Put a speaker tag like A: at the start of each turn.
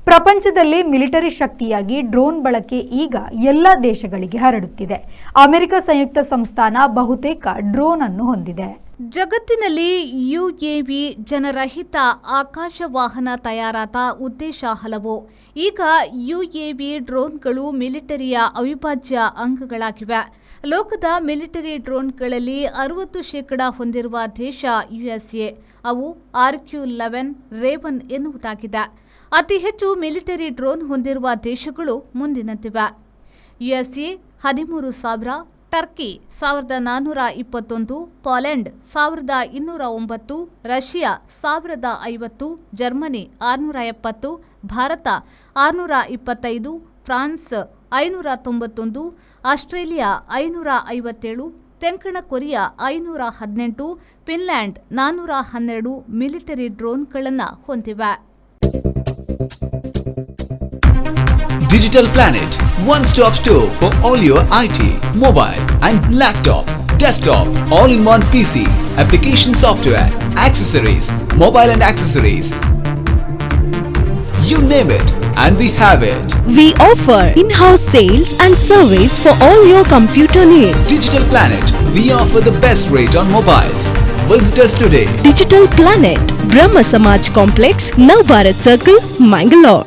A: ಪ್ರಪಂಚದಲ್ಲಿ ಮಿಲಿಟರಿ ಶಕ್ತಿಯಾಗಿ ಡ್ರೋನ್ ಬಳಕೆ ಈಗ ಎಲ್ಲ ದೇಶಗಳಿಗೆ ಹರಡುತ್ತಿದೆ. ಅಮೆರಿಕ ಸಂಯುಕ್ತ ಸಂಸ್ಥಾನ ಬಹುತೇಕ ಡ್ರೋನ್ ಅನ್ನು ಹೊಂದಿದೆ.
B: ಜಗತ್ತಿನಲ್ಲಿ ಯುಎವಿ ಜನರಹಿತ ಆಕಾಶ ವಾಹನ ತಯಾರಾದ ಉದ್ದೇಶ ಹಲವು. ಈಗ ಯುಎವಿ ಡ್ರೋನ್ಗಳು ಮಿಲಿಟರಿಯ ಅವಿಭಾಜ್ಯ ಅಂಗಗಳಾಗಿವೆ. ಲೋಕದ ಮಿಲಿಟರಿ ಡ್ರೋನ್ಗಳಲ್ಲಿ 60% ಹೊಂದಿರುವ ದೇಶ ಯುಎಸ್ಎ. ಅವು RQ-11 ರೇವನ್ ಎನ್ನುವುದಾಗಿದೆ. ಅತಿ ಹೆಚ್ಚು ಮಿಲಿಟರಿ ಡ್ರೋನ್ ಹೊಂದಿರುವ ದೇಶಗಳು ಮುಂದಿನಂತಿವೆ. USA 13,000, Turkey 1,421, Poland 1,209, Russia 1,050, Germany 670, Bharat 625, France 591, Australia 557, ತೆಂಕಣ ಕೊರಿಯಾ 518, ಫಿನ್ಲ್ಯಾಂಡ್ 412 ಮಿಲಿಟರಿ ಡ್ರೋನ್ಗಳನ್ನು ಹೊಂದಿವೆ.
C: Digital Planet, one-stop store for all your IT, mobile and laptop, desktop, all-in-one PC, application software, accessories, mobile and accessories. You name it and we have it.
D: We offer in-house sales and service for all your computer needs.
C: Digital Planet, we offer the best rate on mobiles. Visit us today.
D: Digital Planet, Brahma Samaj Complex, Navbharat Circle, Mangalore.